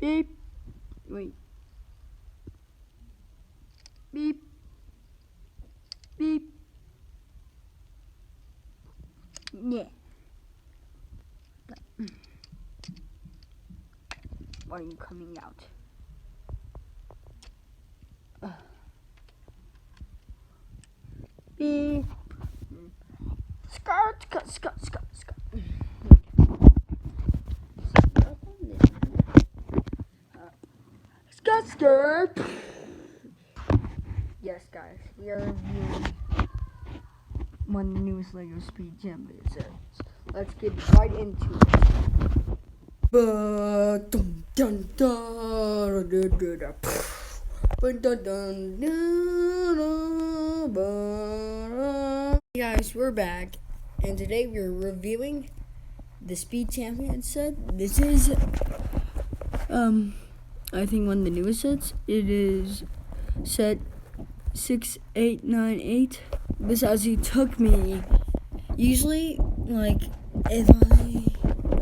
Beep. Wait. Beep. Beep. Yeah. Why are you coming out? Beep. Skirt. Skirt. Yes, guys, we are reviewing one of the newest LEGO Speed Champions. Let's get right into it. Hey guys, we're back, and today we're reviewing the Speed Champion set. This is, I think one of the newest sets. It is set 6898. This actually took me, usually, like, if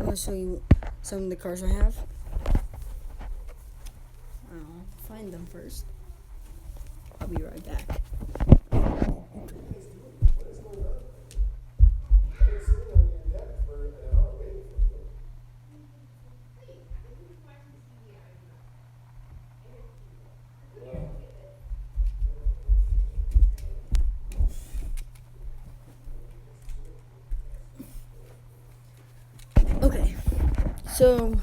I'll show you some of the cars I have. I'll find them first. I'll be right back. Okay, so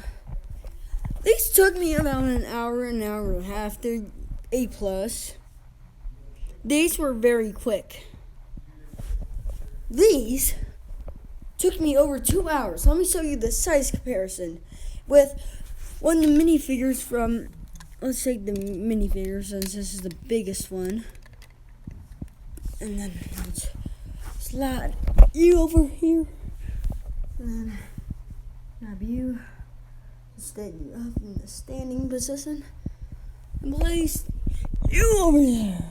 these took me about an hour and a half. They're A+. These were very quick. These took me over 2 hours. Let me show you the size comparison with one of the minifigures from, let's take the minifigure since this is the biggest one. And then let's slide you over here. And then grab you, stand you up in the standing position, and place you over there.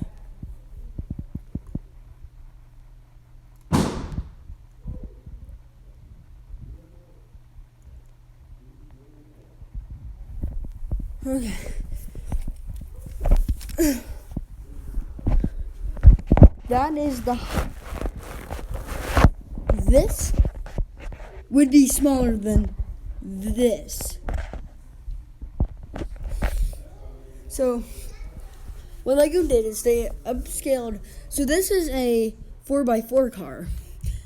Okay. That is this would be smaller than this. So what LEGO did is they upscaled. So this is a 4x4 car.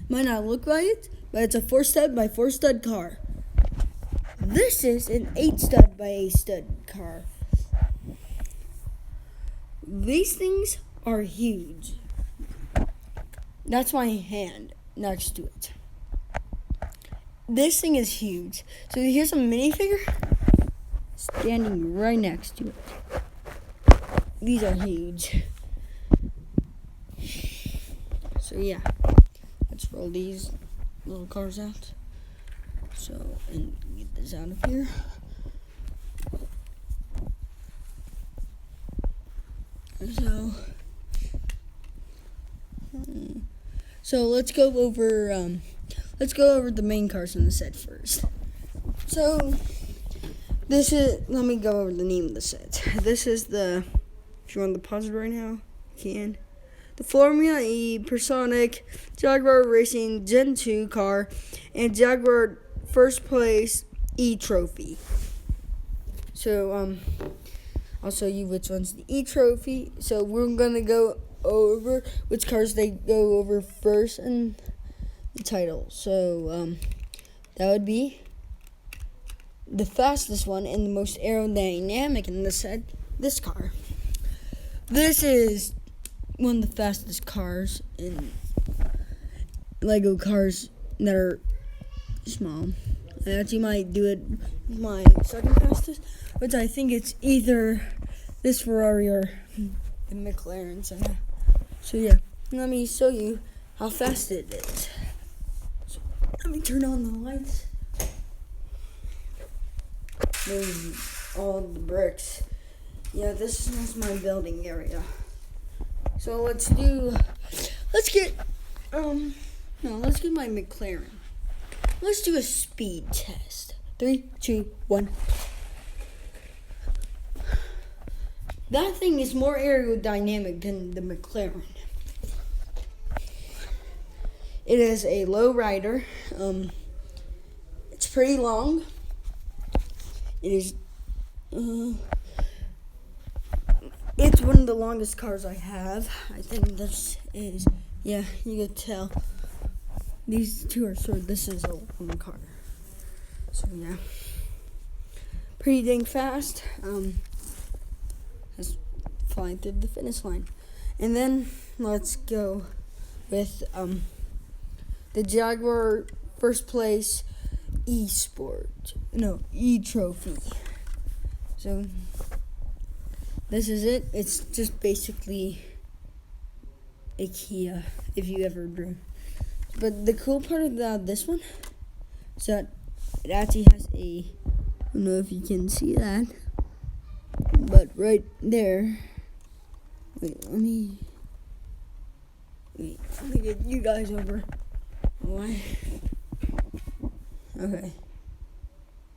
Might not look like it, but it's a 4-stud by 4-stud car. This is an 8-stud by 8-stud car. These things are huge. That's my hand next to it. This thing is huge. So here's a minifigure standing right next to it. These are huge. So yeah, let's roll these little cars out. So, and get this out of here. So let's go over the main cars in the set first. So this is, let me go over the name of the set. This is the, if you want to pause it right now, you can. The Formula E Panasonic Jaguar Racing Gen2 car and Jaguar first place eTrophy. So I'll show you which one's the eTrophy. So we're gonna go over which cars they go over first and the title. So that would be the fastest one and the most aerodynamic in the set. This car. This is one of the fastest cars in LEGO cars that are small. I actually might do it my second fastest, which I think it's either this Ferrari or the McLaren. So yeah, let me show you how fast it is. So let me turn on the lights. There's all the bricks. Yeah, this is my building area. So let's get my McLaren. let's do a speed test. 3, 2, 1. That thing is more aerodynamic than the McLaren. It is a low rider. It's pretty long. It is. It's one of the longest cars I have. I think this is. Yeah, you can tell. These two are short. This is a long car. So yeah, pretty dang fast. Just flying through the finish line, and then let's go with the Jaguar first place eTrophy. So this is it. It's just basically a Kia, if you ever drew. But the cool part about this one is that it actually has I don't know if you can see that, but right there. Wait, let me get you guys over. Why? Okay.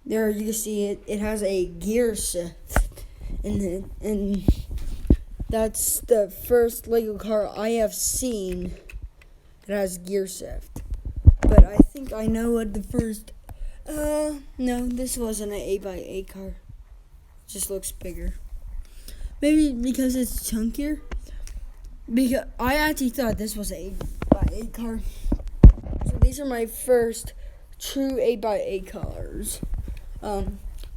There you can see it. It has a gear shift in it, and that's the first Lego car I have seen that has gear shift. But I think I know what the first. No, this wasn't an 8x8 car. It just looks bigger. Maybe because it's chunkier. Because I actually thought this was an 8x8 car. So these are my first true 8x8 cars.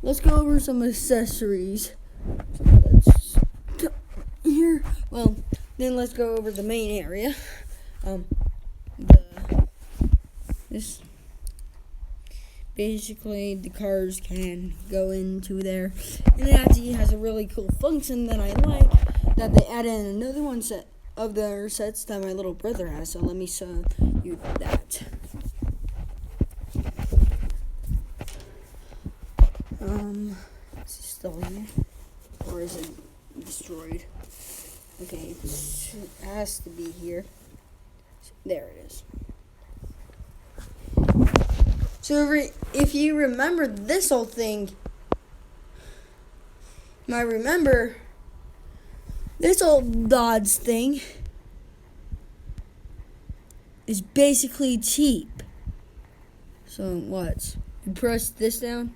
Let's go over some accessories. Then let's go over the main area. This basically the cars can go into there, and it actually has a really cool function that I like, that they added in another one set of their sets that my little brother has. So let me show you that. Is it still here, or is it destroyed? Okay, it has to be here. There it is. So if you remember this whole thing, you might remember this old Dodge thing is basically cheap. So what? You press this down,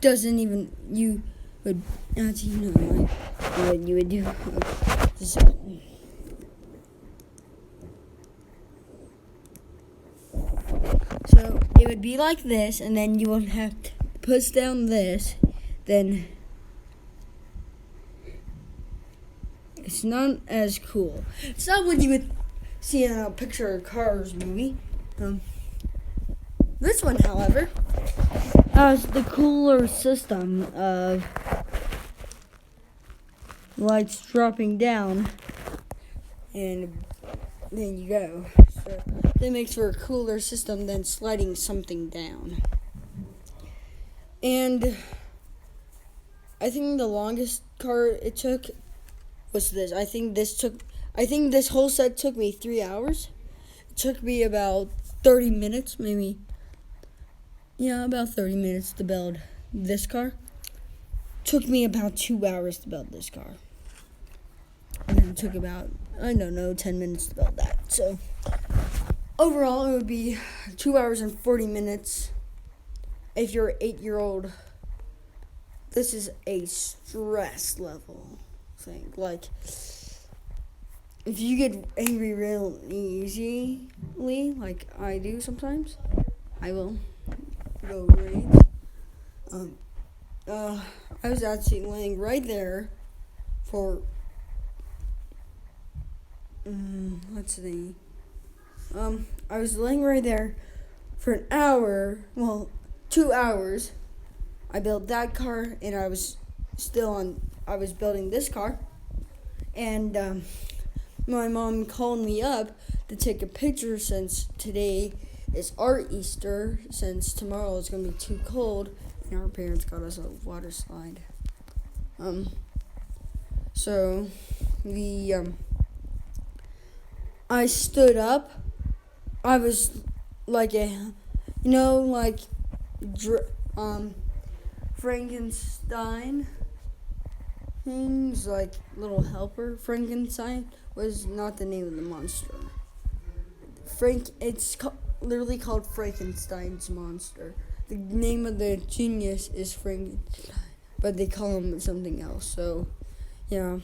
doesn't even, you would, actually, you know what you would do. So it would be like this, and then you would have to push down this, then it's not as cool. It's not what you would see in a Picture of Cars movie. This one, however, has the cooler system of lights dropping down, and then you go. So that makes for a cooler system than sliding something down. And I think the longest car it took was this. I think this whole set took me 3 hours. It took me about 30 minutes, maybe. Yeah, about 30 minutes to build this car. Took me about 2 hours to build this car. And then it took about, 10 minutes to build that. So overall, it would be 2 hours and 40 minutes. If you're an 8-year-old, this is a stress level thing. Like, if you get angry real easily, like I do sometimes, I will go rage. I was actually laying right there for let's see. I was laying right there for an hour. Well, 2 hours. I built that car, and I was building this car, and my mom called me up to take a picture since today is our Easter, since tomorrow is going to be too cold, and our parents got us a water slide. So I stood up. I was like You know, like Frankenstein things, like little helper. Frankenstein was not the name of the monster. It's literally called Frankenstein's monster. The name of the genius is Frankenstein, but they call him something else. So, yeah,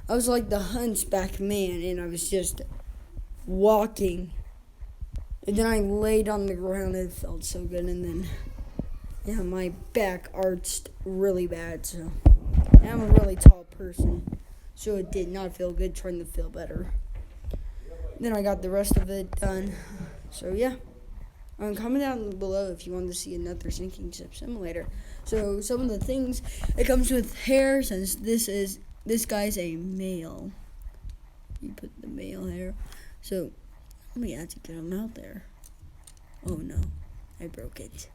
I was like the hunchback man, and I was just walking, and then I laid on the ground, and it felt so good, and then, yeah, my back arched really bad, so, and I'm a really tall person, so it did not feel good trying to feel better. Then I got the rest of it done, so, yeah. Comment down below if you want to see another sinking ship simulator. So some of the things, it comes with hair, since this guy's a male. You put the male hair. So we had to get him out there. Oh no, I broke it.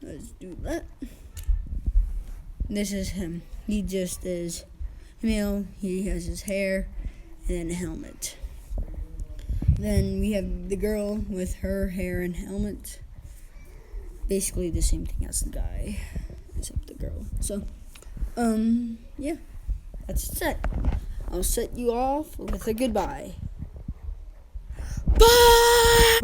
Let's do that. This is him. He just is male. He has his hair and a helmet. Then we have the girl with her hair and helmet. Basically the same thing as the guy, except the girl. So, yeah, that's set. I'll set you off with a goodbye. Bye!